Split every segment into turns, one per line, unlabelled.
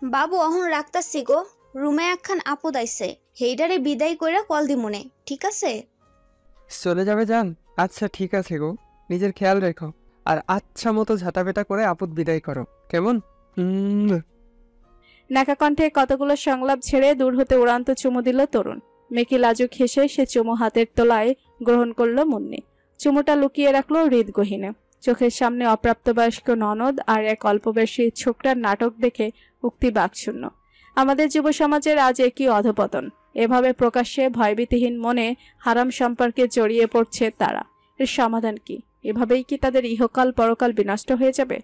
বাবু অহন রাখতাছি গো, রুমে একখান আপদ আইছে, হেইডারে বিদায় কইরা কল দিমুনে, ঠিক আছে?
চলে যাবে যান? আচ্ছা ঠিক আছে গো, নিজের খেয়াল রেখো, আর আচ্ছা মতো ঝাঁটাপেটা করে আপদ বিদায় করো, কেমন?
নাকা কণ্ঠে কতগুলো সংলাপ ছেড়ে দূর হতে উড়ান্ত চুমু দিল তরুণ। মেকি লাজুক হেসে সে চুমু হাতের তলায় গ্রহণ করল মুন্নি। চুমুটা লুকিয়ে রাখলো হৃদগহীনে। চোখের সামনে অপ্রাপ্তবয়স্ক ননদ আর এক অল্পবয়সী ছোকরার নাটক দেখে উক্তি বাকশূন্য। আমাদের যুব সমাজের আজ একই অধপতন। এভাবে প্রকাশ্যে ভয়ভীতিহীন মনে হারাম সম্পর্কে জড়িয়ে পড়ছে তারা। এর সমাধান কি? এভাবেই কি তাদের ইহকাল পরকাল বিনষ্ট হয়ে যাবে?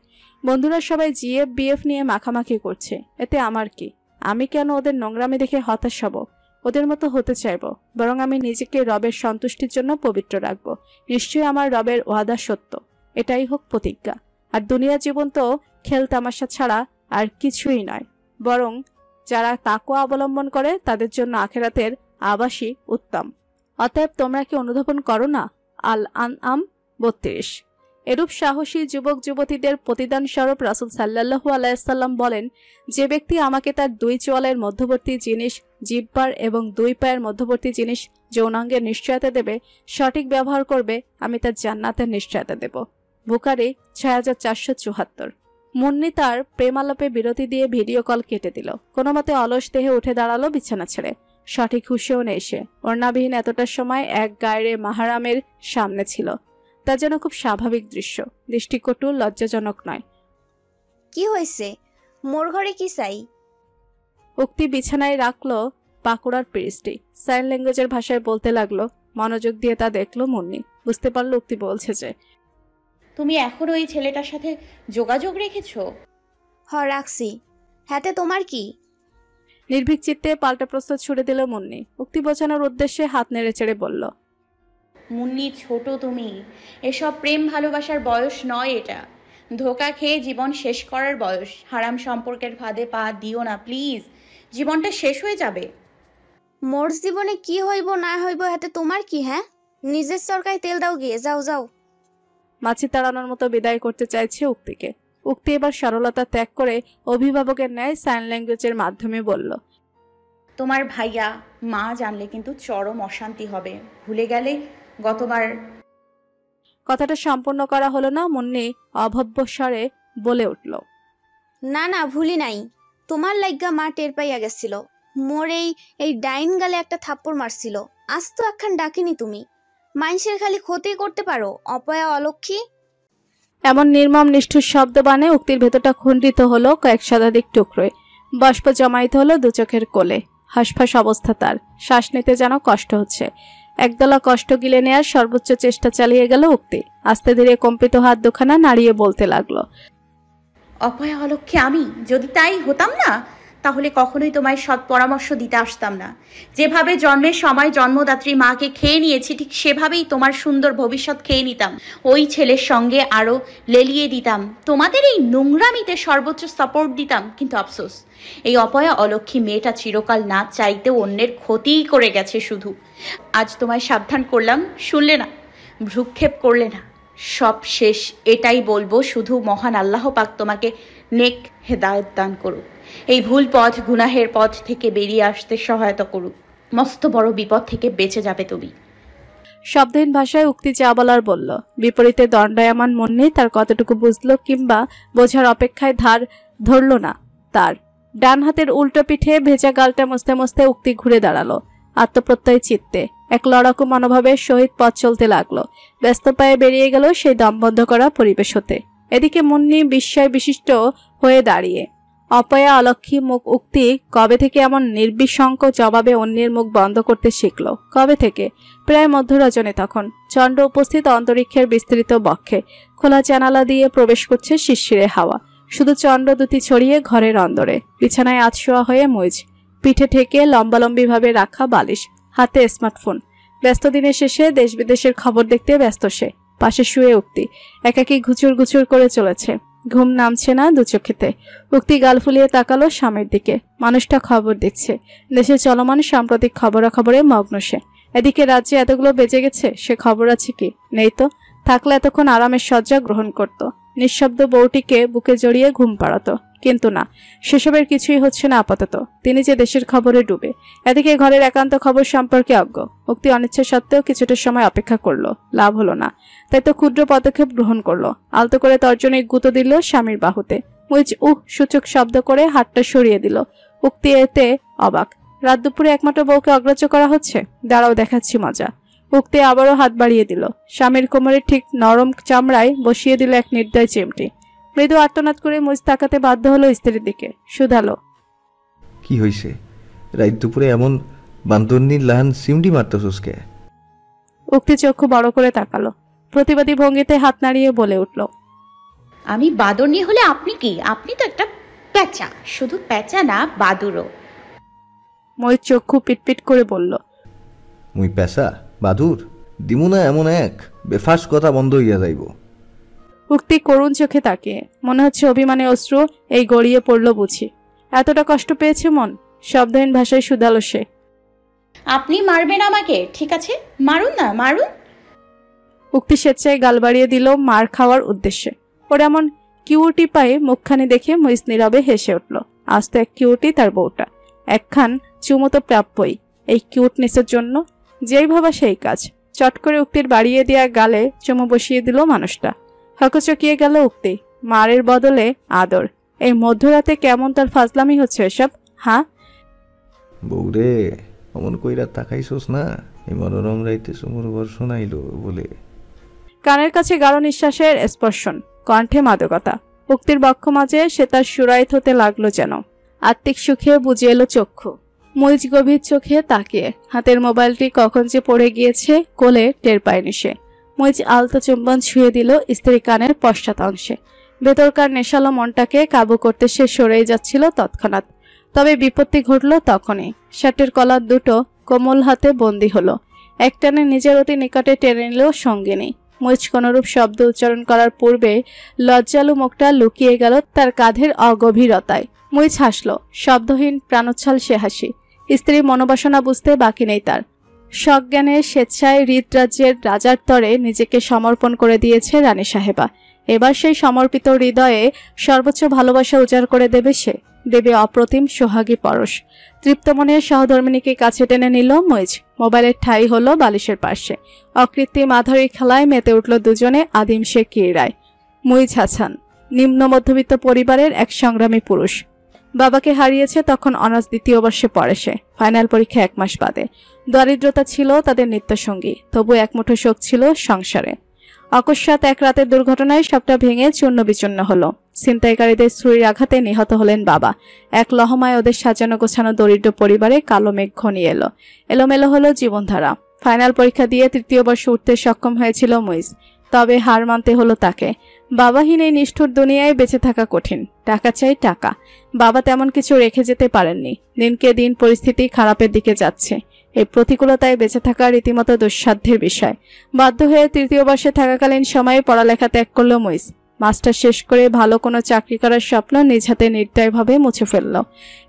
বন্ধুরা সবাই জিএফ বিএফ নিয়ে মাখামাখি করছে, এতে আমার কি? আমি কেন ওদের নোংরামি দেখে হতাশ হব? ওদের মতো হতে চাইব, বরং আমি নিজেকে রবের সন্তুষ্টির জন্য পবিত্র রাখব। নিশ্চয়ই আমার রবের ওয়াদা সত্য, এটাই হোক প্রতিজ্ঞা। আর দুনিয়া জীবন তো খেল তামাশা ছাড়া আর কিছুই নয়, বরং যারা তাকওয়া অবলম্বন করে তাদের জন্য আখিরাতের আবাসই উত্তম। অতএব তোমরা কি অনুধাবন করো না? আল আনআম 32। এরূপ সাহসী যুবক যুবতীদের প্রতিদান স্বরূপ রাসূল সাল্লাল্লাহু আলাইহি সাল্লাম বলেন, যে ব্যক্তি আমাকে তার দুই চোয়ালের মধ্যবর্তী জিনিস জিহ্বার এবং দুই পায়ের মধ্যবর্তী জিনিস যৌনাঙ্গের নিশ্চয়তা দেবে, সঠিক ব্যবহার করবে, আমি তার জান্নাতের নিশ্চয়তা দেব। বুখারী 6474। মুন্নি তার প্রেমালাপে বিরতি দিয়ে ভিডিও কল কেটে দিল। কোনো মতে অলস দেহে উঠে দাঁড়ালো বিছানা ছেড়ে। সঠিক হুঁশেও নেই সে। ওড়নাবিহীন এতটা সময় এক গায়ের মাহারামের সামনে ছিল। তা যেন খুব স্বাভাবিক দৃশ্য, দৃষ্টিকটু, লজ্জাজনক নয়।
কি হয়েছে? মোর ঘরে কি চাই?
উক্তি বিছানায় রাখলো পাকুড়ার পিরিচটি। সাইন ল্যাঙ্গুয়েজের ভাষায় বলতে লাগলো। মনোযোগ দিয়ে তা দেখলো মুন্নি। বুঝতে পারলো উক্তি বলছে যে,
তুমি এখন ওই ছেলেটার সাথে যোগাযোগ রেখেছো?
রাখছি। হাতে তোমার কি?
নির্ভীক চিত্তে পাল্টা প্রস্তুত ছুড়ে দিল মুন্নি। উক্তি বোঝানোর উদ্দেশ্যে হাত নেড়ে চেড়ে বলল,
মুন্নি ছোট তুমি, এসব প্রেম ভালোবাসার বয়স নয় এটা। ধোকা খেয়ে জীবন শেষ করার বয়স। হারাম সম্পর্কের ফাঁদে পা দিও না প্লিজ, জীবনটা শেষ হয়ে যাবে।
মোর জীবনে কি হইব না হইব হাতে তোমার কি? হ্যাঁ, নিজের সরকায় তেল দাও গিয়ে, যাও যাও।
মাছি তাড়ানোর মতো বিদায় করতে চাইছে উক্তিকে। উক্তি এবার সরলতা ত্যাগ করে অভিভাবকের ন্যায় সাইন ল্যাঙ্গুয়েজের মাধ্যমে বলল,
তোমার ভাইয়া মা জানলে কিন্তু চরম অশান্তি হবে। ভুলে গেলে গতবার?
কথাটা সম্পূর্ণ করা হলো না। মুন্নি অভব্য স্বরে বলে উঠল,
না না, ভুলি নাই। তোমার লাইগা মা টের পাইয়া গেছিল। মোর এই ডাইন গালে একটা থাপ্পড় মারছিল। আজ তো একখান ডাকিনি তুমি। মানুষের খালি ক্ষতি করতে পারো, অপয়া অলক্ষী।
এমন নির্মম নিষ্ঠুর শব্দ বানে উক্তির ভেতরটা খণ্ডিত হলো কয়েক শতাধিক টুকরোয়। বাষ্প জমাইতে হলো দু চোখের কোলে। হাঁসফাঁস অবস্থা তার। শ্বাস নিতে যেন কষ্ট হচ্ছে। একদলা কষ্ট গিলে নেয়ার সর্বোচ্চ চেষ্টা চালিয়ে গেল উক্তি। আস্তে ধীরে কম্পিত হাত দুখানা নাড়িয়ে বলতে লাগলো,
অপয়া অলক্ষী আমি যদি তাই হতাম না, তাহলে কখনোই তোমায় সৎ পরামর্শ দিতে আসতাম না। যেভাবে জন্মের সময় জন্মদাত্রী মাকে খেয়ে নিয়েছি, ঠিক সেভাবেই তোমার সুন্দর ভবিষ্যৎ খেয়ে নিতাম। ওই ছেলের সঙ্গে আরও লেলিয়ে দিতাম। তোমাদের এই নোংরামিতে সর্বোচ্চ সাপোর্ট দিতাম। কিন্তু আফসোস, এই অপয়া অলক্ষী মেয়েটা চিরকাল না চাইতেও অন্যের ক্ষতিই করে গেছে শুধু। আজ তোমায় সাবধান করলাম, শুনলে না, ভ্রুক্ষেপ করলে না। সব শেষ। এটাই বলবো, শুধু মহান আল্লাহ পাক তোমাকে নেক হেদায়েত দান করুক। এই ভুল পথ, গুনাহের পথ থেকে বেরিয়ে আসতে সহায়তা করুক। মস্ত বড় বিপদ থেকে বেঁচে যাবে তুমি।
শব্দহীন ভাষায় উক্তি যা বলার বলল। বিপরীতে দণ্ডায়মান মুন্নি তার কতটুকু বুঝলো কিংবা বোঝার অপেক্ষায় ধার ধরল না তার। ডান হাতের উল্টো পিঠে ভেজা গালটা মুছতে মুছতে উক্তি ঘুরে দাঁড়ালো আত্মপ্রত্যয় চিত্তে। এক লড়াকু মনোভাবের সহিত পথ চলতে লাগলো। ব্যস্ত পায়ে বেরিয়ে গেল সেই দমবন্ধ করা পরিবেশ হতে। এদিকে মুন্নি বিস্ময় বিশিষ্ট হয়ে দাঁড়িয়ে। অপয়া অলক্ষী মুখ উক্তি কবে থেকে এমন নির্বিশঙ্ক জবাবে অন্যের মুখ বন্ধ করতে শিখল? কবে থেকে? প্রায় মধ্যরজনী তখন। চন্দ্র উপস্থিত অন্তরিক্ষের বিস্তৃত বক্ষে। খোলা জানালা দিয়ে প্রবেশ করছে শিরশিরে হাওয়া। শুধু চন্দ্র দুটি ছড়িয়ে ঘরের অন্দরে। বিছানায় আধশোয়া হয়ে মুইজ, পিঠে ঠেকে লম্বালম্বিভাবে রাখা বালিশ, হাতে স্মার্টফোন। ব্যস্ত দিনের শেষে দেশ বিদেশের খবর দেখতে ব্যস্ত সে। পাশে শুয়ে উক্তি একাকী ঘুচুর ঘুচুর করে চলেছে। ঘুম নামছে না দু চোখেতে। উক্তি গাল ফুলিয়ে তাকালো স্বামীর দিকে। মানুষটা খবর দেখছে। দেশে চলমান সাম্প্রতিক খবরাখবরে মগ্ন সে। এদিকে রাজ্যে এতগুলো বেজে গেছে, সে খবর আছে কি? নেই তো। থাকলে এতক্ষণ আরামের শয্যা গ্রহণ করত। নিঃশব্দ বউটিকে বুকে জড়িয়ে ঘুম পাড়াতো। কিন্তু না, সেসবের কিছুই হচ্ছে না আপাতত। তিনি যে দেশের খবরে ডুবে, এদিকে ঘরের একান্ত খবর সম্পর্কে অজ্ঞ। উক্তি অনিচ্ছা সত্ত্বেও কিছুটা সময় অপেক্ষা করলো, লাভ হলো না। তাই তো ক্ষুদ্র পদক্ষেপ গ্রহণ করলো। আলতো করে তর্জনী গুঁতো দিল স্বামীর বাহুতে। মুইজ সূচক শব্দ করে হাতটা সরিয়ে দিল। উক্তি এতে অবাক। রাত দুপুরে একমাত্র বউকে অগ্রাহ্য করা হচ্ছে? দাঁড়াও, দেখাচ্ছি মজা। উক্তি আবারও হাত বাড়িয়ে দিল। স্বামীর কোমরে ঠিক নরম চামড়ায় বসিয়ে দিল এক নির্দয় চিমটি। মৃদু আর্তনাদ করে মুইজ তাকাতে বাধ্য হলো স্ত্রীর দিকে। শুধালো,
কি হইছে? রাত দুপুরে এমন বান্দরনির লাহান সিমটি মারতেছস কে?
উক্তি চক্ষু বড় করে তাকালো। প্রতিবাদী ভঙ্গিতে হাত নাড়িয়ে বলে উঠল,
আমি বাদরনি হলে আপনি কি? আপনি তো একটা প্যাঁচা। শুধু প্যাঁচা না, বাদুরও।
মুইজ চক্ষু পিটপিট করে বলল,
মুই পেশা বাদুর দিমু না এমন এক বেফাস কথা বন্ধ হইয়া যাইব।
উক্তি করুণ চোখে তাকিয়ে, মনে হচ্ছে অভিমানে অশ্রু এই গড়িয়ে পড়ল বুঝি। এতটা কষ্ট পেয়েছে মন? শব্দহীন ভাষায় শুধালো সে।
আপনি মারবেন আমাকে? ঠিক আছে, মারুন না, মারুন।
উক্তি স্বেচ্ছায় গাল বাড়িয়ে দিল মার খাওয়ার উদ্দেশ্যে। ওর এমন কিউটি পায়ে মুখখানি দেখে মুইজ নীরবে হেসে উঠল। আজ তো এক কিউটি তার বউটা। একখান চুমো তো প্রাপ্যই এই কিউটনেসের জন্য। যেই ভাবা সেই কাজ। চট করে উক্তির বাড়িয়ে দেওয়া গালে চুমো বসিয়ে দিল মানুষটা। হকচকিয়ে গেল উক্তি। মারের বদলে আদর। এই মধ্যরাতে কেমন তার ফাজলামি হচ্ছে এসব? হ্যাঁ
বউরে, অমন কইরা তাকাইছস না? এই মনোরম রাইতে চুমুর বর্ষণ আইলো বলে।
কানের কাছে গাঢ় নিঃশ্বাসের স্পর্শন, কণ্ঠে মাদকতা। উক্তির বক্ষ মাঝে সে তার সুরাইত হতে লাগলো যেন। আত্মিক সুখে বুঝে এলো চক্ষু। মুইজ গভীর চোখে তাকিয়ে। হাতের মোবাইলটি কখন যে পড়ে গিয়েছে কোলে টের পায়নি সে। মুইজ আলতো চুম্বন ছুঁয়ে দিল স্ত্রী কানের পশ্চাৎ-অংশে। ভেতরকার নেশালো মনটাকে কাবু করতে সে সরেই যাচ্ছিল তৎক্ষণাৎ। তবে বিপত্তি ঘটল তখনই। শার্টের কলার দুটো কোমল হাতে বন্দী হলো। একটানে নিজের অতি নিকটে টেনে নিল সঙ্গিনী। মুইজ কোনরূপ শব্দ উচ্চারণ করার পূর্বে লজ্জালু মুখটা লুকিয়ে গেল তার কাঁধের অগভীরতায়। মুইজ হাসল, শব্দহীন প্রাণোচ্ছ্বাল সে হাসি। স্ত্রীর মনোবাসনা বুঝতে বাকি নেই তার। সজ্ঞানের স্বেচ্ছায় হৃদরাজ্যের রাজার তরে নিজেকে সমর্পণ করে দিয়েছে রানী সাহেবা। এবার সেই সমর্পিত হৃদয়ে সর্বোচ্চ ভালোবাসা উজাড় করে দেবে সে। দেবে অপ্রতিম সোহাগী পরশ। তৃপ্ত মনের সহধর্মিনীকে কাছে টেনে নিল মুইজ। মোবাইলের ঠাঁই হলো বালিশের পাশে। অকৃত্রিম আধারী খেলায় মেতে উঠল দুজনে আদিম সে ক্রীড়ায়। মুইজ হাসান নিম্ন মধ্যবিত্ত পরিবারের এক সংগ্রামী পুরুষ। বাবাকে হারিয়েছে তখন অনার্স দ্বিতীয় বর্ষে পড়ে সে। ফাইনাল পরীক্ষা 1 মাস বাদে। দরিদ্রতা ছিল তাদের নিত্যসঙ্গী, তবু একমুঠো শোক ছিল সংসারে। অকস্মাৎ এক রাতের দুর্ঘটনায় সবটা ভেঙে চূর্ণ বিচূর্ণ হলো। ছিনতাইকারীদের ছুরির আঘাতে নিহত হলেন বাবা। এক লহমায় ওদের সাজানো গোছানো দরিদ্র পরিবারে কালো মেঘ ঘনিয়ে এলো। এলোমেলো হলো জীবনধারা। ফাইনাল পরীক্ষা দিয়ে তৃতীয় বর্ষে উঠতে সক্ষম হয়েছিল মুইজ। তবে হার মানতে হলো তাকে। বাবাহীন এই নিষ্ঠুর দুনিয়ায় বেঁচে থাকা কঠিন। টাকা চাই টাকা। বাবা তেমন কিছু রেখে যেতে পারেননি। দিনকে দিন পরিস্থিতি খারাপের দিকে যাচ্ছে। এই প্রতিকূলতায় বেঁচে থাকা রীতিমতো দুঃসাধ্যের বিষয়। বাধ্য হয়ে তৃতীয় বর্ষে থাকাকালীন সময়ে পড়ালেখা ত্যাগ করল মুইজ। মাস্টার শেষ করে ভালো কোনো চাকরি করার স্বপ্ন নিজ হাতে নির্দয়ভাবে মুছে ফেলল।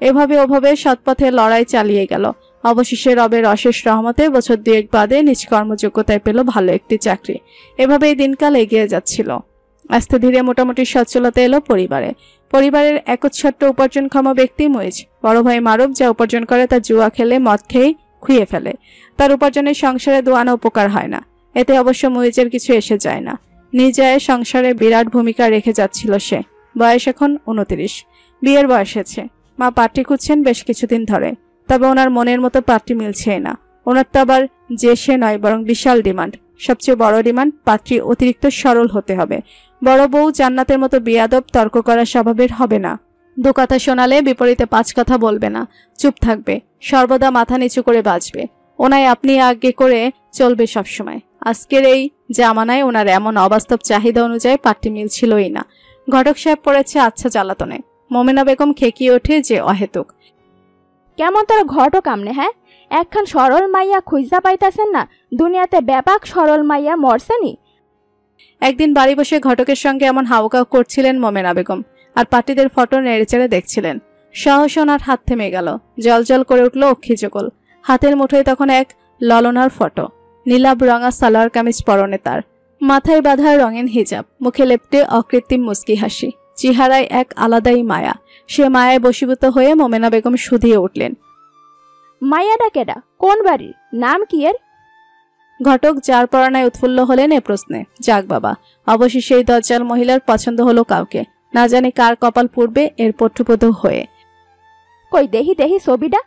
এভাবে ওভাবে সৎপথে লড়াই চালিয়ে গেল। অবশেষে রবের অশেষ রহমতে বছর 2 বাদে নিজ কর্মযোগ্যতায় পেল ভালো একটি চাকরি। এভাবেই দিনকাল এগিয়ে যাচ্ছিল। আস্তে ধীরে মোটামুটি সচ্ছলতা এলো পরিবারে। পরিবারের একচ্ছত্র উপার্জনক্ষম ব্যক্তি মুইজ। বড় ভাই মারুফ যা উপার্জন করে তা জুয়া খেলে মদ খেয়ে খুইয়ে ফেলে। তার উপার্জনের সংসারে দুয়ানা উপকার হয় না। এতে অবশ্য মুইজের কিছু এসে যায় না। নিজে সংসারে বিরাট ভূমিকা রেখে যাচ্ছিল সে। বয়স এখন 29। বিয়ের বয়স হয়েছে। মা পাত্রী খুঁজছেন বেশ কিছুদিন ধরে। তবে ওনার মনের মতো পাত্রী মিলছে না। ওনার তো আবার যে সে নয়, বরং বিশাল ডিমান্ড। সবচেয়ে বড় ডিমান্ড, পাত্রী অতিরিক্ত সরল হতে হবে। বড় বউ জান্নাতের মতো বেয়াদব তর্ক করা স্বভাবের হবে না। 2 কথা শোনালে বিপরীতে 5 কথা বলবে না। চুপ থাকবে। সর্বদা মাথা নিচু করে বাঁচবে। ওনায় আপনি আগে করে চলবে সবসময়। আজকের এই জামানায় ওনার এমন অবাস্তব চাহিদা অনুযায়ী পাত্রী মিলছিলই না। ঘটক সাহেব পড়েছে আচ্ছা জ্বালাতনে। মোমেনা বেগম খেকিয়ে ওঠে যে অহেতুক।
কেমন তোর ঘটক আমনে? হ্যাঁ, একখান সরল মাইয়া খুঁজা পাইতাছেন না? দুনিয়াতে ব্যাপক সরল মাইয়া মরছেনি।
একদিন বাড়ি বসে ঘটকের সঙ্গে এমন হাওকাও করছিলেন মোমেনা বেগম, আর পার্টিদের ফটো নেড়েচেড়ে দেখছিলেন। সাহস ওনার হাত থেমে গেল। জলজল করে উঠল অক্ষিযুগল। হাতের মুঠোয় তখন এক ললনার ফটো। নীলাভ রঙা সালোয়ার কামিজ পরনে তার। মাথায় বাঁধা রঙিন হিজাব, মুখে লেপ্টে অকৃত্রিম মুস্কি হাসি। চেহারায় এক আলাদাই মায়া। সে মায়ায় বশীভূত হয়ে মোমেনা বেগম শুধিয়ে উঠলেন,
মাইয়াটা কেডা, কোন বাড়ির, নাম কি এর?
ঘটক যার পরানায় উৎফুল্ল হলেন এ প্রশ্নে। যাক বাবা, অবশেষে এই দজ্জাল মহিলার পছন্দ হলো কাউকে, না জানি কার কপাল পূর্বে এর পট্টুপদ হয়ে।
কই দেহি দেহি ছবিটা।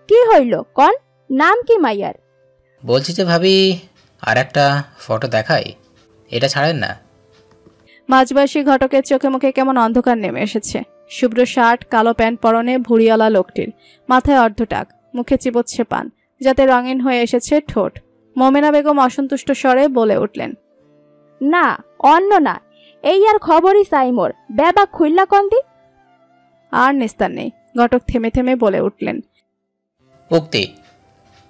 কি হইল কন, নাম কি মাইয়ার?
বলছি যে ভাবি, আর একটা ফটো দেখাই, এটা ছাড়েন না।
মাঝবয়সী ঘটকের চোখে মুখে কেমন অন্ধকার নেমে এসেছে। শুভ্র শার্ট, কালো প্যান্ট পরনে ভুঁড়িওয়ালা লোকটির, মাথায় অর্ধটাক, মুখে চিবোচ্ছে পান, যাতে রঙিন হয়ে এসেছে ঠোঁট। মোমেনা বেগম অসন্তুষ্ট স্বরে বলে উঠলেন,
না অন্য না, এই আর খবরই চাই মোর, বেবা খুললা কন্দি।
আর নিস্তার নেই। ঘটক থেমে থেমে বলে উঠলেন,
উক্তি,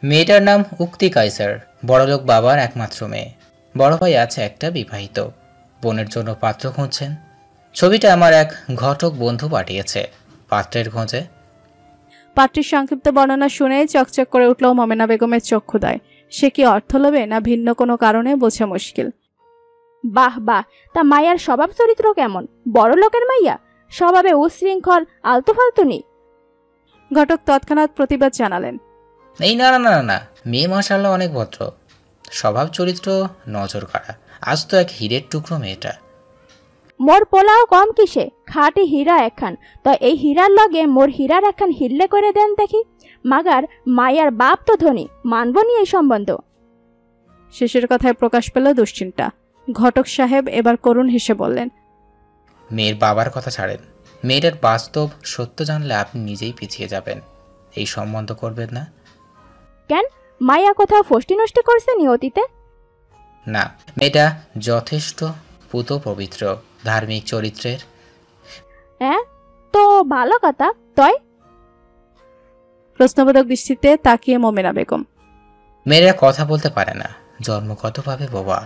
মেয়েটার নাম উক্তি কাইসার, বড়লোক বাবার একমাত্র মেয়ে। বড় ভাই আছে একটা বিবাহিত, বোনের জন্য পাত্র খুঁজছেন। ছবিটা আমার এক ঘটক বন্ধু পাঠিয়েছে, পাত্রের খোঁজে।
পাত্রীর সংক্ষিপ্ত বর্ণনা শুনে চকচক করে উঠল মোমেনা বেগমের চক্ষুদায়। সে কি অর্থ লোভে না ভিন্ন কোনো কারণে বোঝা মুশকিল।
বাহ বাহ, তা মাইয়ার স্বভাব চরিত্র কেমন? বড় লোকের মাইয়া, স্বভাবে উশৃঙ্খল, আলতু ফালতুনি?
ঘটক তৎক্ষণাৎ প্রতিবাদ জানালেন,
এই না না না না, মেয়ে মাশাআল্লাহ অনেক ভদ্র, স্বভাব চরিত্র নজর কাড়া, আজ তো এক হীরের টুকরো মেয়েটা।
মোর পোলাও কম কিসে, খাটি হীরা একখান, তো এই হীরার লগে মোর হীরার একখান হিল্লে করে দেন দেখি। মাগার মাইয়ার বাপ তো ধনী, মানব নি এই সম্বন্ধ?
শেষের কথায় প্রকাশ পেল দুশ্চিন্তা। ঘটক সাহেব এবার করুণ হেসে বললেন,
মেয়ের বাবার কথা ছাড়েন, মেয়েটার বাস্তব সত্য জানলে আপনি নিজেই পিছিয়ে যাবেন। এই সম্বন্ধ করবেন না।
কেন, মাইয়া কোথাও ফষ্টি নষ্টি করছে নি অতীতে?
না, মেয়েটা যথেষ্ট পুত পবিত্র, ধার্মিক চরিত্রের।
হ্যাঁ, তো ভালো কথা। তয়
প্রশ্নবোধক দৃষ্টিতে তাকিয়ে মোমেনা বেগম,
মেয়েরা কথা বলতে পারে না, জন্মগতভাবে বোবা।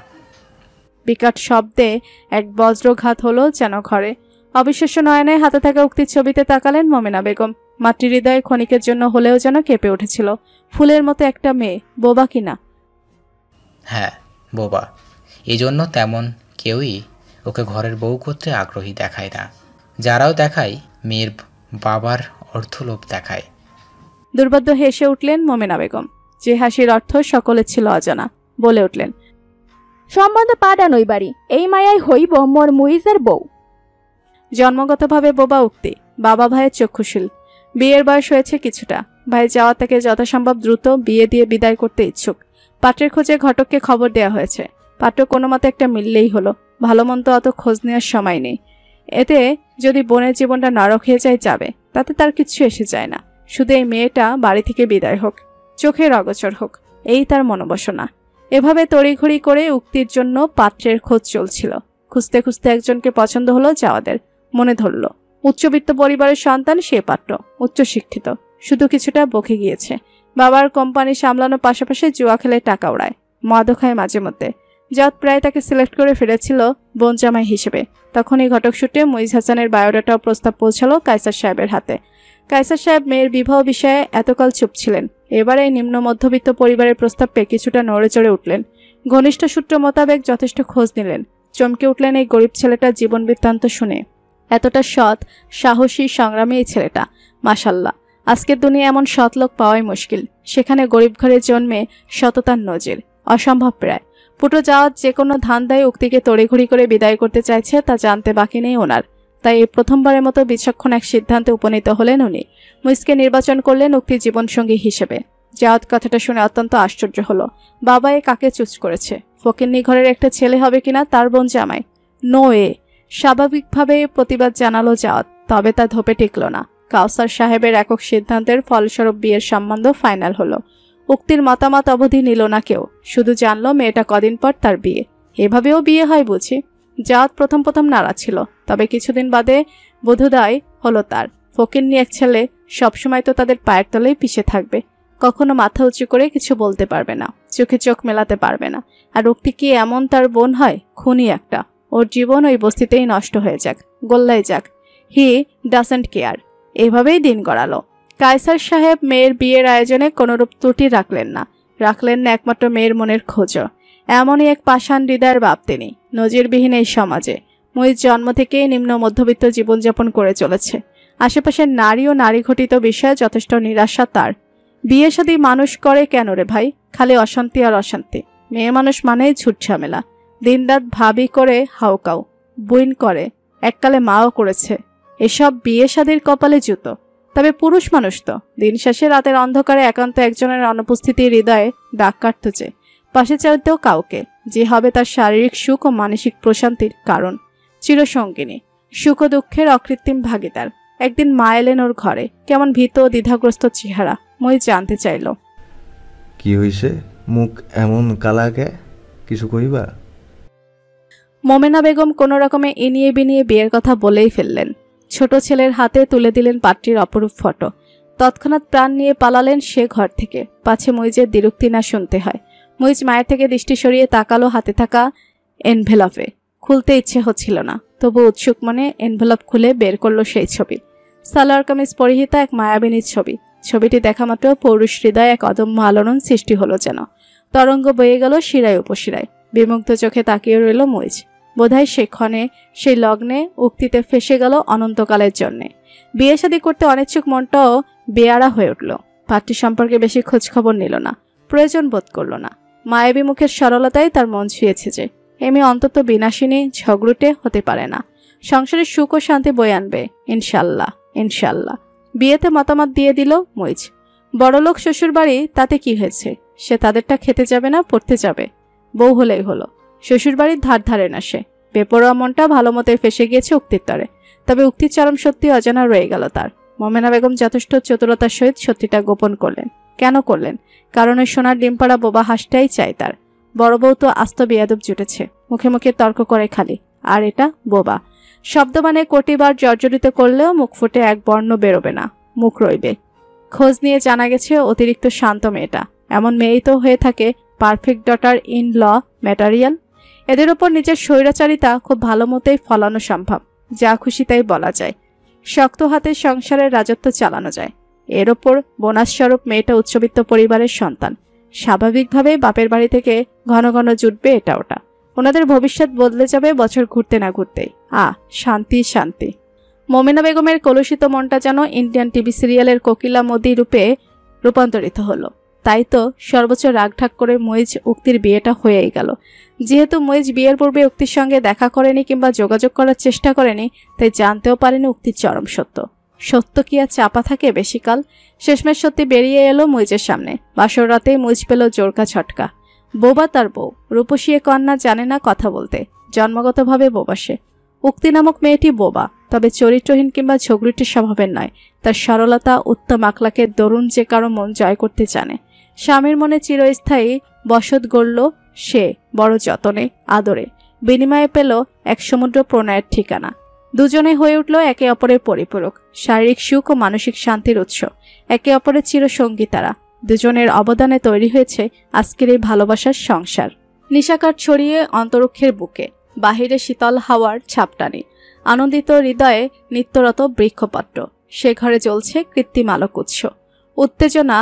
বিকট শব্দে এক বজ্রঘাত হলো যেন ঘরে। অবিশ্বাস্য নয়নে হাতে থাকা উক্তির ছবিতে তাকালেন মোমেনা বেগম। মাতৃহৃদয় ক্ষণিকের জন্য হলেও যেন কেঁপে উঠেছিল। ফুলের মতো একটা মেয়ে, বোবা কিনা?
হ্যাঁ, বোবা। এই জন্য তেমন কেউই ওকে ঘরের বউ করতে আগ্রহী দেখায় না। যারাও দেখায়, মেয়ের বাবার অর্থলোভ দেখায়।
দুর্বোধ্য হেসে উঠলেন মোমেনা বেগম, যে হাসির অর্থ সকলের ছিল অজানা। বলে উঠলেন,
সম্বন্ধ পাঠানোই বাড়ি, এই মায়াই হইব মোর মুইজের বউ।
জন্মগতভাবে বোবা উক্তি, বাবা ভাইয়ের চক্ষুশীল। বিয়ের বয়স হয়েছে কিছুটা, ভাই যাওয়া তাকে যথাসম্ভব দ্রুত বিয়ে দিয়ে বিদায় করতে ইচ্ছুক। পাত্রের খোঁজে ঘটককে খবর দেয়া হয়েছে। পাত্র কোনো মতে একটা মিললেই হলো, ভালো মন্দ অত খোঁজ নেওয়ার সময় নেই। এতে যদি বোনের জীবনটা নরক হয়ে যায় যাবে, তাতে তার কিচ্ছু এসে যায় না। শুধু এই মেয়েটা বাড়ি থেকে বিদায় হোক, চোখের অগোচর হোক, এই তার মনোবাসনা। এভাবে তড়িঘড়ি করে উক্তির জন্য পাত্রের খোঁজ চলছিল। খুঁজতে খুঁজতে একজনকে পছন্দ হলো যাওয়াদের, মনে ধরল। উচ্চবিত্ত পরিবারের সন্তান সে পাত্র, উচ্চশিক্ষিত, শুধু কিছুটা বকে গিয়েছে। বাবার কোম্পানি সামলানোর পাশাপাশি জুয়া খেলে টাকা ওড়ায়, মদও খায় মাঝে মধ্যে। জাত প্রায় তাকে সিলেক্ট করে ফিরেছিল বোন জামাই হিসেবে। তখনই ঘটক সূত্রে মুইজ হাসানের বায়োডাটা প্রস্তাব পৌঁছালো কায়সার সাহেবের হাতে। কায়সার সাহেব মেয়ের বিবাহ বিষয়ে এতকাল চুপ ছিলেন। এবারে নিম্ন মধ্যবিত্ত পরিবারের প্রস্তাব পেয়ে কিছুটা নড়ে চড়ে উঠলেন। ঘনিষ্ঠ সূত্র মোতাবেক যথেষ্ট খোঁজ নিলেন। চমকে উঠলেন এই গরিব ছেলেটার জীবন বৃত্তান্ত শুনে। এতটা সৎ, সাহসী, সংগ্রামী এই ছেলেটা, মাশাল্লাহ। আজকের দুনিয়া এমন সৎ লোক পাওয়াই মুশকিল। সেখানে গরিব ঘরে জন্মে সততার নজির অসম্ভব প্রায়। পুটো যাওয়ার যে কোনো ধান্দায় উক্তিকে তড়িঘড়ি করে বিদায় করতে চাইছে তা জানতে বাকি নেই ওনার। তাই এই প্রথমবারের মতো বিচক্ষণ এক সিদ্ধান্তে উপনীত হলেন উনি। মুইজকে নির্বাচন করলেন উক্তির জীবনসঙ্গী হিসেবে। জাওয়াত কথাটা শুনে অত্যন্ত আশ্চর্য হলো। বাবা এ কাকে চুজ করেছে? ফকিন্নি ঘরের একটা ছেলে হবে কিনা তার বোন জামাই? নো এ। স্বাভাবিকভাবে প্রতিবাদ জানালো জাওয়াত, তবে তা ধোপে টিকল না। কাউসার সাহেবের একক সিদ্ধান্তের ফলস্বরূপ বিয়ের সম্বন্ধ ফাইনাল হলো। উক্তির মতামত অবধি নিল না কেউ, শুধু জানলো মেয়েটা কদিন পর তার বিয়ে। এভাবেও বিয়ে হয় বুঝি? জাওয়াত প্রথম প্রথম নাড়া ছিল, তবে কিছুদিন বাদে বোধোদয় হলো তার। ফকিন্নি এক ছেলে সবসময় তো তাদের পায়ের তলেই পিষে থাকবে, কখনো মাথা উঁচু করে কিছু বলতে পারবে না, চোখে চোখ মেলাতে পারবে না। আর উক্তি কি এমন তার বোন হয়? খুনি একটা। ওর জীবন ওই বস্তিতেই নষ্ট হয়ে যাক, গোল্লায় যাক, হি ডাজন্ট কেয়ার। এভাবেই দিন গড়ালো। কায়সার সাহেব মেয়ের বিয়ের আয়োজনে কোনোরূপ ত্রুটি রাখলেন না একমাত্র মেয়ের মনের খোঁজও। এমনই এক পাষাণ হৃদয়ের বাপ তিনি। নজিরবিহীন এই সমাজে মহিষ জন্ম থেকেই নিম্ন মধ্যবিত্ত জীবনযাপন করে চলেছে। আশেপাশের নারী ও নারী ঘটিত বিষয়ে যথেষ্ট নিরাশা তার। বিয়ে শাদী মানুষ করে কেন রে ভাই? খালি অশান্তি আর অশান্তি। মেয়ে মানুষ মানেই ঝুট ঝামেলা। দিনরাত ভাবি করে হাউকাউ, বুইন করে, এককালে মাও করেছে। এসব বিয়ে শাদীর কপালে জুতো। তবে পুরুষ মানুষ তো দিন শেষে রাতের অন্ধকারে একান্ত একজনের অনুপস্থিতি হৃদয়ে দাগ কাটতেছে। পাশে চাইতেও কাউকে, যে হবে তার শারীরিক সুখ ও মানসিক প্রশান্তির কারণ, চিরসঙ্গিনী, সুখ ও দুঃখের অকৃত্রিম ভাগিদার। একদিন মা এলেন ওর ঘরে, কেমন ভীত ও দ্বিধাগ্রস্ত চেহারা। মই জানতে চাইল,
কি হইছে? মুখ এমন কালাকে, কিছু কইবা?
মোমেনা বেগম কোনো রকমে ইনিয়ে বিনিয়ে বিয়ের কথা বলেই ফেললেন। ছোট ছেলের হাতে তুলে দিলেন পাত্রীর অপরূপ ফটো। তৎক্ষণাৎ প্রাণ নিয়ে পালালেন সে ঘর থেকে, পাছে মইজের দ্বিরুক্তি না শুনতে হয়। মইজ মায়ের থেকে দৃষ্টি সরিয়ে তাকালো হাতে থাকা এনভেলপে। খুলতে ইচ্ছে হচ্ছিল না, তবু উৎসুক মনে এনভেলপ খুলে বের করলো সেই ছবি। সালোয়ার কামিজ পরিহিতা এক মায়াবিনীর ছবি। ছবিটি দেখা মাত্র পৌরুষ হৃদয়ে এক অদম্য আলোড়ন সৃষ্টি হলো যেন। তরঙ্গ বয়ে গেল শিরায় উপশিরায়। বিমুগ্ধ চোখে তাকিয়ে রইল মইজ। বোধহয় সেক্ষণে সেই লগ্নে উক্তিতে ফেসে গেল অনন্তকালের জন্যে। বিয়ে শাদী করতে অনিচ্ছুক মনটাও বেয়ারা হয়ে উঠল। পাত্রী সম্পর্কে বেশি খোঁজখবর নিল না, প্রয়োজন বোধ করল না। মায়াবী মুখের সরলতায় তার মন ছুঁয়েছে যে এমনি অন্তত বিনাশিনী ঝগড়ুটে হতে পারে না। সংসারের সুখ ও শান্তি বয়ে আনবে ইনশাল্লাহ, ইনশাল্লাহ। বিয়েতে মতামত দিয়ে দিল মইজ। বড়লোক শ্বশুর বাড়ি, তাতে কি হয়েছে? সে তাদেরটা খেতে যাবে না, পড়তে যাবে। বউ হলেই হলো। শ্বশুর বাড়ির ধার ধারে না সে। বেপরোয়া মনটা ভালো মতোই ফেসে গিয়েছে উক্তির তরে। তবে উক্তির চরম সত্যি অজানা রয়ে গেল তার। মোমেনা বেগম যথেষ্ট চতুরতার সহিত সত্যিটা গোপন করলেন। কেন করলেন? কারণ ওই সোনার ডিমপাড়া বোবা হাঁসটাই চাই তার। বড় বউ তো আস্ত বেয়াদব জুটেছে, মুখে মুখে তর্ক করে খালি। আর এটা বোবা। শব্দবানে কোটিবার জর্জরিত করলেও মুখ ফুটে এক বর্ণ বেরোবে না, মুখ রইবে। খোঁজ নিয়ে জানা গেছে অতিরিক্ত শান্ত মেয়েটা। এমন মেয়েই তো হয়ে থাকে perfect daughter in law material. এদের ওপর নিজের স্বৈরাচারিতা খুব ভালো মতোই ফলানো সম্ভব। যা খুশি তাই বলা যায়। শক্ত হাতে সংসারের রাজত্ব চালানো যায়। এর ওপর বোনাস স্বরূপ মেয়েটা উচ্চবিত্ত পরিবারের সন্তান। স্বাভাবিকভাবেই বাপের বাড়ি থেকে ঘন ঘন জুটবে এটা ওটা। ওনাদের ভবিষ্যৎ বদলে যাবে বছর ঘুরতে না ঘুরতেই। শান্তি শান্তি। মোমেনা বেগমের কলুষিত মনটা যেন ইন্ডিয়ান টিভি সিরিয়ালের কোকিলা মোদি রূপে রূপান্তরিত হলো। তাই তো সর্বোচ্চ রাগঢাক করে মইজ উক্তির বিয়েটা হয়েই গেল। যেহেতু মইজ বিয়ের পূর্বে উক্তির সঙ্গে দেখা করেনি কিংবা যোগাযোগ করার চেষ্টা করেনি, তাই জানতেও পারেনি উক্তির চরম সত্য। সত্য কি আর চাপা থাকে বেশিকাল? শেষমেশ সত্যি বেরিয়ে এলো মইজের সামনে। বাসর রাতেই মইজ পেল জোরকা ছটকা। বোবা তার বউ, রূপসী এ কন্যা জানে না কথা বলতে, জন্মগতভাবে বোবা সে। উক্তি নামক মেয়েটি বোবা, তবে চরিত্রহীন কিংবা ঝগড়ুটে স্বভাবের নয়। তার সরলতা, উত্তম আখলাকে দরুন যে কারো মন জয় করতে জানে। স্বামীর মনে চিরস্থায়ী বসত গড়ল সে বড় যতনে, আদরে। বিনিময়ে পেল এক সমুদ্র প্রণয়ের ঠিকানা। দুজনে হয়ে উঠল একে অপরের পরিপূরক, শারীরিক সুখ ও মানসিক শান্তির উৎস। একে অপরের চিরসঙ্গী তারা। দুজনের অবদানে তৈরি হয়েছে আজকের এই ভালোবাসার সংসার। নিশাকার ছড়িয়ে অন্তরক্ষের বুকে, বাহিরে শীতল হাওয়ার ছাপটানি। আনন্দিত হৃদয়ে নিত্যরত বৃক্ষপত্র। সে ঘরে চলছে কৃত্রিম আলোক উৎস। উত্তেজনা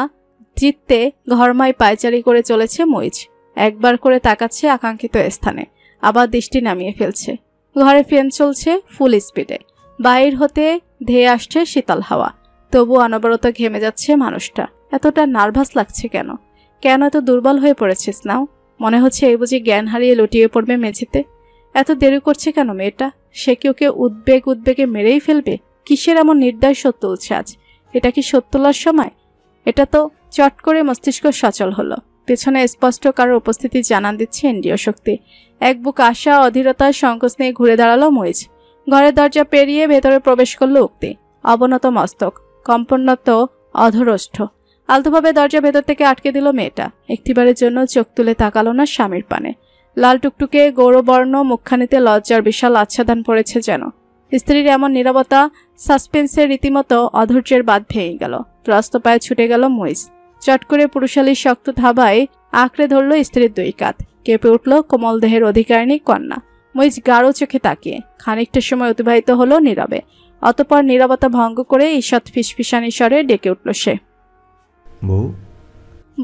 জিততে ঘরমায় পায়চারি করে চলেছে মইজ। একবার করে তাকাচ্ছে আকাঙ্ক্ষিত স্থানে, আবার দৃষ্টি নামিয়ে ফেলছে। ঘরে ফ্যান চলছে ফুল স্পিডে। বাইর হতে ধেয়ে আসছে শীতল হাওয়া। তবু অনবরত ঘেমে যাচ্ছে মানুষটা। এতটা নার্ভাস লাগছে কেন? কেন এত দুর্বল হয়ে পড়েছিস নাও? মনে হচ্ছে এই বুঝি জ্ঞান হারিয়ে লুটিয়ে পড়বে মেঝেতে। এত দেরি করছে কেন মেয়েটা? সে কি ওকে উদ্বেগে মেরেই ফেলবে? কিসের এমন নির্দয় সত্য তুলছে আজ? এটা কি সত্য তোলার সময়? এটা তো চট করে মস্তিষ্ক সচল হলো। পেছনে স্পষ্ট কারোর উপস্থিতি জানান দিচ্ছে ইন্দ্রিয় শক্তি। এক বুক আশা অধীরতার সংকোচ নিয়ে ঘুরে দাঁড়ালো মইজ। ঘরের দরজা পেরিয়ে ভেতরে প্রবেশ করলো উক্তি। অবনত মস্তক, কম্পন্নত অধরষ্ঠ। আলতোভাবে দরজা ভেতর থেকে আটকে দিল মেয়েটা। একটিবারের জন্য চোখ তুলে তাকালো না স্বামীর পানে। লাল টুকটুকে গৌরবর্ণ মুখখানিতে লজ্জার বিশাল আচ্ছাদন পড়েছে যেন। স্ত্রীর এমন নীরবতা সাসপেন্সের রীতিমতো অধৈর্যের বাঁধ ভেঙে গেল। ত্রস্ত পায়ে ছুটে গেল মইজ। চট করে পুরুষালীর শক্ত থাবায় আঁকড়ে ধরল স্ত্রীর দুই কাঁধ। কেঁপে উঠল কোমল দেহের অধিকারিণী কন্যা। মইজ গাঢ় চোখে তাকিয়ে। খানিকটা সময় অতিবাহিত হলো নীরবে। অতঃপর নীরবতা ভঙ্গ করে ঈষৎ ফিসফিসানি স্বরে ডেকে উঠল সে।
বউ?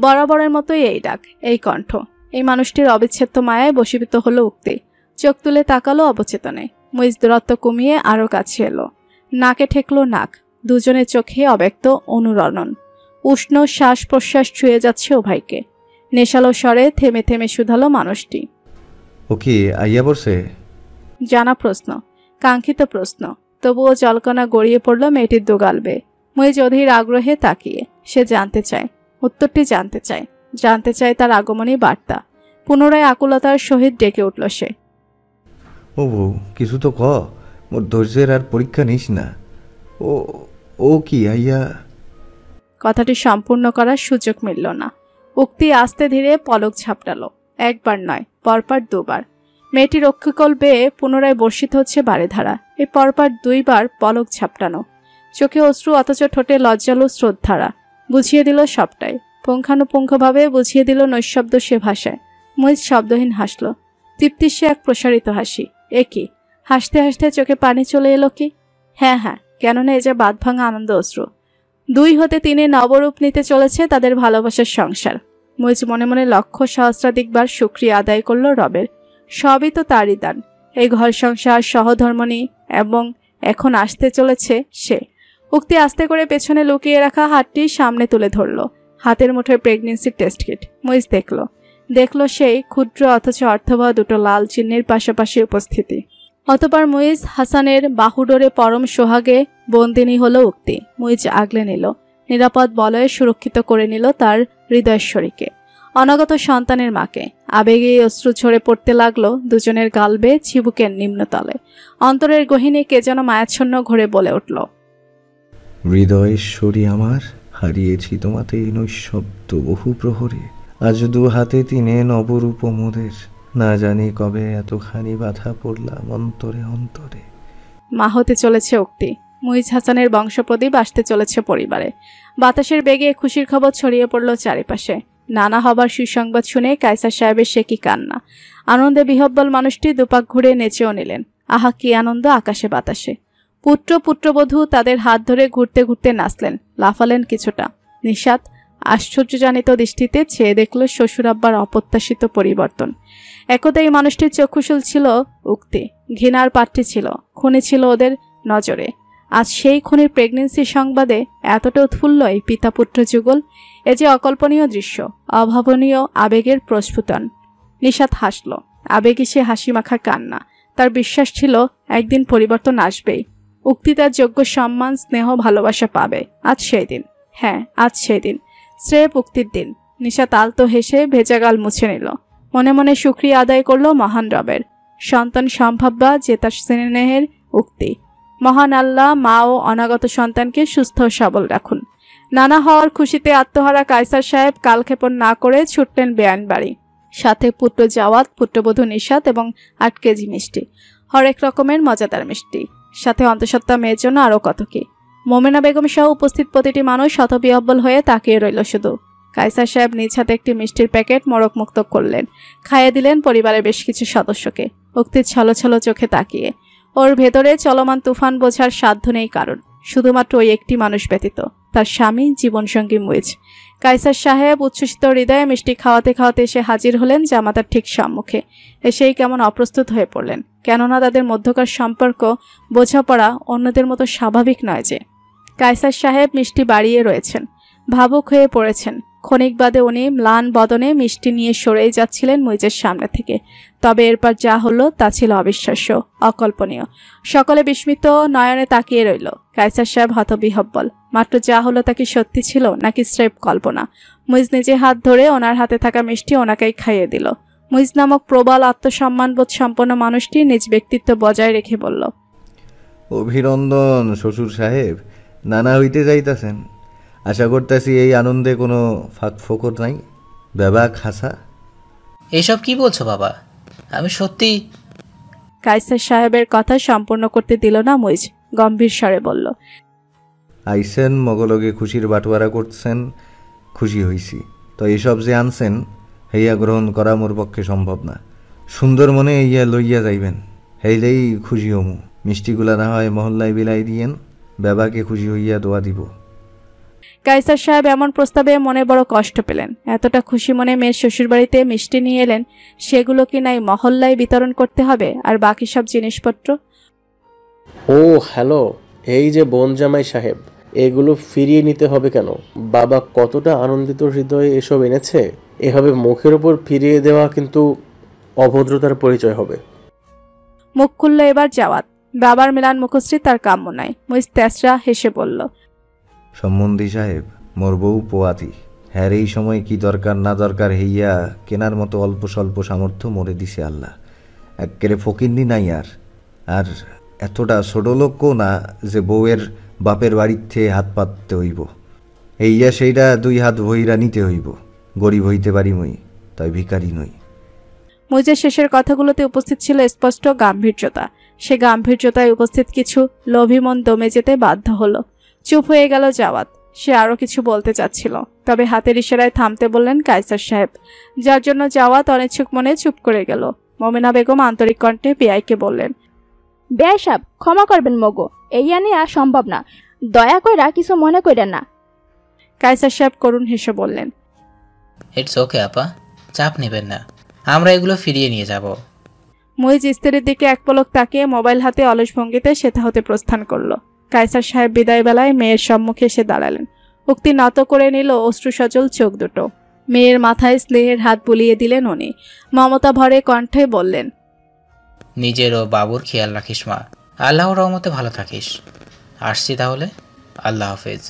বরাবরের মতোই এই ডাক, এই কণ্ঠ। এই মানুষটির অবিচ্ছেদ্য মায়ায় বশীভূত হলো উক্তি। চোখ তুলে তাকালো অবচেতনে। মুইজ দূরত্ব কমিয়ে আরো কাছে এলো। নাকে ঠেকলো নাক। দুজনের চোখে অব্যক্ত অনুরণন। উষ্ণ শ্বাস প্রশ্বাস ছুঁয়ে যাচ্ছে উভয়কে। নেশালো স্বরে থেমে থেমে শুধালো মানুষটি।
ও কি আইয়া পড়ছে?
জানা প্রশ্ন, কাঙ্ক্ষিত প্রশ্ন, তবুও জলকণা গড়িয়ে পড়ল মেয়েটির দুগাল বেয়ে। মুইজ অধীর আগ্রহে তাকিয়ে। সে জানতে চায়, উত্তরটি জানতে চায়, জানতে চায় তার আগমনী বার্তা। পুনরায় আকুলতার সহিত ডেকে উঠল সে।
ও বউ, কিছু তো ক, মোর ধৈর্যের আর পরীক্ষা নিস না। ও ও কি আইয়া?
কথাটি সম্পূর্ণ করার সুযোগ মিলল না। উক্তি আস্তে ধীরে পলক ঝাপটালো। একবার নয়, পরপর দুবার। মেয়েটির অক্ষিকল বেয়ে পুনরায় বর্ষিত হচ্ছে বারেধারা। এই পরপর দুইবার পলক ঝাপটানো। চোখে অশ্রু, অথচ ঠোঁটে লজ্জালু স্রোতধারা। বুঝিয়ে দিল সবটাই, পুঙ্খানুপুঙ্খভাবে বুঝিয়ে দিল নৈশব্দ সে ভাষায়। মুইজ শব্দহীন হাসল। তৃপ্তির সে এক প্রসারিত হাসি। এ কি? হাসতে হাসতে চোখে পানি চলে এলো কি? হ্যাঁ হ্যাঁ, কেননা এ যা বাঁধ ভাঙা আনন্দ অশ্রু। 2 হতে 3 নবরূপ নিতে চলেছে তাদের ভালোবাসার সংসার। মুইজ মনে মনে লক্ষ সহস্রাধিকবার শুকরিয়া আদায় করল রবের। সবই তো তারই দান। এই ঘর সংসার, সহধর্মণী এবং এখন আসতে চলেছে সে। উক্তি আস্তে করে পেছনে লুকিয়ে রাখা হাতটি সামনে তুলে ধরল। হাতের মুঠোয় প্রেগনেন্সি টেস্ট কিট। মুইজ দেখলো সেই ক্ষুদ্র অথচ অর্থবহ দুটো লাল চিহ্নের পাশাপাশি উপস্থিতি। অতঃপর মুইজ হাসানের বাহুডোরে পরম সোহাগে বন্দিনী হলো উক্তি। মুইজ আগলে নিল, নিরাপদ বলয়ে সুরক্ষিত করে নিল তার হৃদয়েশ্বরীকে, অনাগত সন্তানের মাকে। আবেগে অশ্রু ঝরে পড়তে লাগলো দুজনের গাল বেয়ে চিবুকের নিম্নতলে। অন্তরের গহীনে কে যেন মায়াচ্ছন্ন ঘরে বলে উঠল।
হৃদয়েশ্বরী আমার, হারিয়েছি তোমাতে নৈশব্দ বহু প্রহরে। আজ 2 হাতে 3 নবরূপ মোদের, না জানি কবে এতখানি বাধা পড়লাম অন্তরে অন্তরে।
মা হতে চলেছে উক্তি। মুইজ হাসানের বংশপ্রদীপ আসতে চলেছে পরিবারে। বাতাসের বেগে খুশির খবর ছড়িয়ে পড়ল চারিপাশে। নানা হবার সুসংবাদ শুনে কায়সার সাহেবের সে কি কান্না। আনন্দে বিহব্বল মানুষটি দুপাক ঘুরে নেচেও নিলেন। আহা, কি আনন্দ আকাশে বাতাসে। পুত্রবধূ তাদের হাত ধরে ঘুরতে ঘুরতে নাচলেন, লাফালেন কিছুটা। নিশাত আশ্চর্যজনিত দৃষ্টিতে চেয়ে দেখল শ্বশুর আব্বার অপ্রত্যাশিত পরিবর্তন। একদা এই মানুষটির চক্ষুশূল ছিল উক্তি, ঘৃণার পাত্রী ছিল, খুনি ছিল ওদের নজরে। আজ সেই খুনির প্রেগনেন্সি সংবাদে এতটা উৎফুল্ল এই পিতা পুত্র যুগল। এ যে অকল্পনীয় দৃশ্য, অভাবনীয় আবেগের প্রস্ফুটন। নিশাত হাসল। আবেগে সে হাসি মাখা কান্না। তার বিশ্বাস ছিল একদিন পরিবর্তন আসবেই। উক্তি তার যোগ্য সম্মান, স্নেহ, ভালোবাসা পাবে। আজ সেই দিন। হ্যাঁ, আজ সেই দিন, স্রেফ উক্তির দিন। নিশাত আলতো হেসে ভেজা গাল মুছে নিল। মনে মনে শুকরিয়া আদায় করল মহান রবের। সন্তান সম্ভাব্যা যে তার স্নেহের উক্তি। মহান আল্লাহ মা ও অনাগত সন্তানকে সুস্থ ও সবল রাখুন। নানা হওয়ার খুশিতে আত্মহারা কায়সার সাহেব কালক্ষেপণ না করে ছুটলেন বেয়ান বাড়ি। সাথে পুত্র জাওয়াত, পুত্রবধূ নিশাত এবং 8 কেজি মিষ্টি, হরেক রকমের মজাদার মিষ্টি। সাথে অন্তঃসত্ত্বা মেয়ের জন্য আরও কত কি। মোমেনা বেগম সহ উপস্থিত প্রতিটি মানুষ শতবিহ্বল হয়ে তাকিয়ে রইল শুধু। কায়সার সাহেব নিজ হাতে একটি মিষ্টির প্যাকেট মোড়ক মুক্ত করলেন, খাইয়ে দিলেন পরিবারের বেশ কিছু সদস্যকে। উক্তির ছলো ছলো চোখে তাকিয়ে। ওর ভেতরে চলমান তুফান বোঝার সাধ্য নেই কারণ, শুধুমাত্র ওই একটি মানুষ ব্যতীত, তার স্বামী, জীবনসঙ্গী মুইজ। কায়সার সাহেব উচ্ছ্বসিত হৃদয়ে মিষ্টি খাওয়াতে খাওয়াতে এসে হাজির হলেন জামাতার ঠিক সম্মুখে। এসেই কেমন অপ্রস্তুত হয়ে পড়লেন, কেননা তাদের মধ্যকার সম্পর্ক, বোঝাপড়া অন্যদের মতো স্বাভাবিক নয় যে। কায়সার সাহেব মিষ্টি বাড়িয়ে রয়েছেন, ভাবুক হয়ে পড়েছেন। ক্ষণিক বাদে উনি ম্লান বদনে মিষ্টি নিয়ে সরেই যাচ্ছিলেন মুইজের সামনে থেকে। তবে এরপর যা হলো তা ছিল অবিশ্বাস্য, অকল্পনীয়। সকলে বিস্মিত নয়নে তাকিয়ে রইল। কায়সার সাহেব হতবিহ্বল। মাত্র যা হলো তা কি সত্যি ছিল নাকি স্রেফ কল্পনা? মুইজ নিজে হাত ধরে ওনার হাতে থাকা মিষ্টি ওনাকেই খাইয়ে দিল। মুইজ নামক প্রবল আত্মসম্মানবোধ সম্পন্ন মানুষটি নিজ ব্যক্তিত্ব বজায় রেখে বলল,
অভিনন্দন শ্বশুর সাহেব, নানা হইতে যাইতাছেন। আশা করতেছি এই আনন্দে কোনো ফাঁক ফোকর নাই। বাবা খাসা,
এসব কি বলছো বাবা? আমি সত্যি।
কায়সার সাহেবের কথা সম্পূর্ণ করতে দিল না মুইজ, গম্ভীর স্বরে বলল,
আইসেন মগলগে খুশির বাটোয়ারা করছেন, খুশি হইছি। তো এইসব যে আনছেন হইয়া গ্রহণ করা মোর পক্ষে সম্ভব না। সুন্দর মনে ইয়া লইয়া যাইবেন, হেইলেই খুশি হমু। মিষ্টিগুলা না হয় মহল্লায় বিলাই দিয়েন, বাবাকে খুশি হইয়া দোয়া দিব।
কায়সার সাহেব এমন প্রস্তাবে মনে বড় কষ্ট পেলেন। এতটা খুশি মনে মেয়ের শ্বশুরবাড়িতে মিষ্টি নিয়ে এলেন, সেগুলো কি নাই মহল্লায় বিতরণ করতে হবে, আর বাকি সব জিনিসপত্র।
ও হ্যালো, এই যে বোন জামাই সাহেব, এগুলো ফিরিয়ে নিতে হবে কেন? বাবা কতটা আনন্দিত হৃদয়ে এসব এনেছে। এভাবে মুখের উপর ফিরিয়ে দেওয়া কিন্তু অভদ্রতার পরিচয় হবে।
মুখ খুলল এবার জাওয়াত। বাবার মিলান মুখশ্রী তার কাম্য নাই। মুইজ তেসরা হেসে বলল,
সম্বন্ধী সাহেব, মোর বউ পোয়াতি, হ্যার এই সময় কি দরকার না দরকার হইয়া কেনার মতো অল্প স্বল্প সামর্থ্য মরে দিছে আল্লাহ। একেবারে ফকিন্নি নাই আর এতটা ছোট লোকও না যে বউয়ের বাপের বাড়িতে হাত পাততে হইব। এইয়া সেইটা 2 হাত ভইরা নিতে হইব। গরিব হইতে পারি মই, তাই ভিখারি নই।
মুইজের শেষের কথাগুলোতে উপস্থিত ছিল স্পষ্ট গাম্ভীর্যতা। সে গাম্ভীর্যতায় উপস্থিত কিছু লোভী মন দমে যেতে বাধ্য হলো। চুপ হয়ে গেল জাওয়াত। সে আরো কিছু বলতে চাচ্ছিল, তবে হাতের ইশারায় থামতে বললেন কায়সার সাহেব, যার জন্য জাওয়াত অনিচ্ছুক মনে চুপ করে গেল। মমিনা বেগম আন্তরিক কণ্ঠে বিআইকে বললেন,
বেয়াই সাহেব, ক্ষমা করবেন মগো, এইয়া নিয়ে সম্ভব না, দয়া কইরা কিছু মনে কইরেন না।
কায়সার সাহেব করুণ হেসে বললেন,
ইটস ওকে আপা, চাপ নেবেন না, আমরা এগুলো ফিরিয়ে নিয়ে যাব।
মুইজ স্ত্রীর দিকে এক পলক তাকিয়ে মোবাইল হাতে অলস ভঙ্গিতে সেথা হতে প্রস্থান করলো। কায়সার সাহেব বিদায় বেলায় মেয়ের সম্মুখে এসে দাঁড়ালেন। উক্তি নত করে নিল অশ্রুসজল চোখ দুটো। মেয়ের মাথায় স্নেহের হাত বুলিয়ে দিলেন উনি। মমতা ভরে কণ্ঠে বললেন,
নিজের ও বাবুর খেয়াল রাখিস মা, আল্লাহর রহমতে ভালো থাকিস। আসছি তাহলে, আল্লাহ হাফেজ।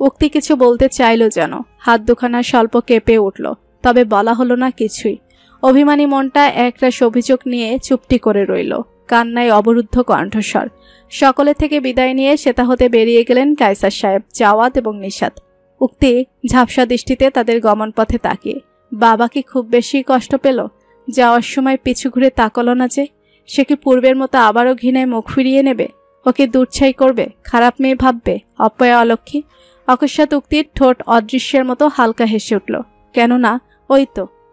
উক্তি কিছু বলতে চাইল যেন, হাত দুখানা স্বল্প কেঁপে উঠল, তবে বলা হলো না কিছুই। অভিমানী মনটা একরাশ অভিযোগ নিয়ে চুপটি করে রইল। কান্নায় অবরুদ্ধ কণ্ঠস্বর। সকলে থেকে বিদায় নিয়ে সেটা হতে বেরিয়ে গেলেন কায়সার সাহেব, জাওয়াত এবং নিশাত। উক্তি ঝাপসা দৃষ্টিতে তাদের গমন পথে তাকিয়ে, বাবা কি খুব বেশি কষ্ট পেল? যাওয়ার সময় পিছু ঘুরে তাকালো না যে? সে কি পূর্বের মতো আবারও ঘৃণায় মুখ ফিরিয়ে নেবে? ওকে দূরছাই করবে, খারাপ মেয়ে ভাববে, অপয়া অলক্ষী? অকস্মাৎ উক্তির ঠোঁট অদৃশ্যের মতো হালকা হেসে উঠল। কেননা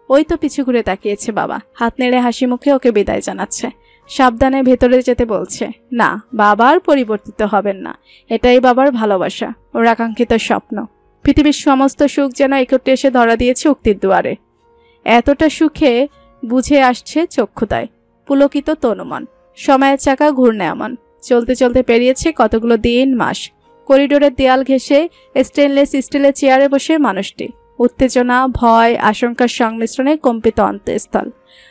ওই তো পিছু ঘুরে তাকিয়েছে বাবা, হাত নেড়ে হাসি মুখে ওকে বিদায় জানাচ্ছে, সাবধানে ভেতরে যেতে বলছে। না, বাবার পরিবর্তিত হবেন না, এটাই বাবার ভালোবাসা, ওর আকাঙ্ক্ষিত স্বপ্ন। পৃথিবীর সমস্ত সুখ যেন একটু এসে ধরা দিয়েছে উক্তির দুয়ারে। এতটা সুখে বুঝে আসছে চক্ষুতায়, পুলকিত তনুমন। সময়ের চাকা ঘূর্ণায়মান, চলতে চলতে পেরিয়েছে কতগুলো দিন মাস। করিডোরের দেয়াল ঘেঁষে স্টেনলেস স্টিলের চেয়ারে বসে মানুষটি। উত্তেজনা, ভয়, আশঙ্কার সংমিশ্রণে কম্পিত অন্তঃস্থল।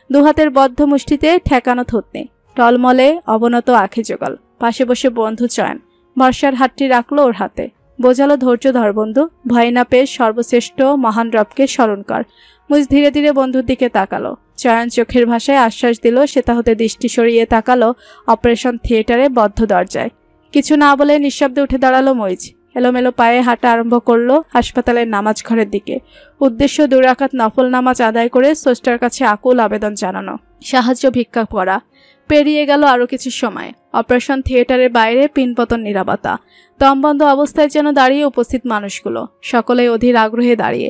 দুহাতের বদ্ধ মুষ্টিতে ঠেকানো থুতনি, টলমলে অবনত আঁখি জোগাল। পাশে বসে বন্ধু চয়ন বর্ষার হাতটি রাখলো ওর হাতে, বোঝালো ধৈর্য ধর বন্ধু, ভয় না পেয়ে সর্বশ্রেষ্ঠ মহান রবকে স্মরণ কর। মুজ ধীরে ধীরে বন্ধুর দিকে তাকালো। চয়ন চোখের ভাষায় আশ্বাস দিল। সেটা হতে দৃষ্টি সরিয়ে তাকালো অপারেশন থিয়েটারে বদ্ধ দরজায়। কিছু না বলে নিঃশব্দে উঠে দাঁড়ালো মইজ। এলোমেলো পায়ে হাঁটা আরম্ভ করলো হাসপাতালের নামাজ ঘরের দিকে। উদ্দেশ্য 2 রাকাত নফল নামাজ আদায় করে স্রষ্টার কাছে আকুল আবেদন জানানো, সাহায্য ভিক্ষা করা। পেরিয়ে গেল আরো কিছু সময়। অপারেশন থিয়েটারের বাইরে পিনপতন নীরবতা। দমবন্ধ অবস্থায় যেন দাঁড়িয়ে উপস্থিত মানুষগুলো, সকলেই অধীর আগ্রহে দাঁড়িয়ে।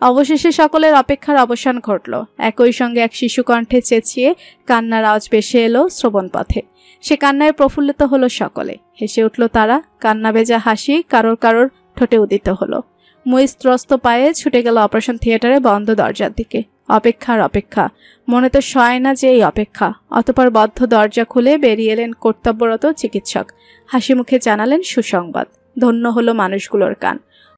অবশেষে সকলের অপেক্ষার অবসান ঘটল। একই সঙ্গে এক শিশু কণ্ঠে চেঁচিয়ে কান্নার আওয়াজ ভেসে এলো শ্রবণ পথে। সে কান্নায় প্রফুল্লিত হলো সকলে, হেসে উঠল তারা। কান্না ভেজা হাসি কারোর কারোর ঠোঁটে উদিত হলো। মুইজ ত্রস্ত পায়ে ছুটে গেল অপারেশন থিয়েটারে বন্ধ দরজার দিকে। অপেক্ষার অপেক্ষা, মনে তো সয় না যে এই অপেক্ষা। অতঃপর বদ্ধ দরজা খুলে বেরিয়ে এলেন কর্তব্যরত চিকিৎসক। হাসি মুখে জানালেন সুসংবাদ। ধন্য হলো মানুষগুলোর কান।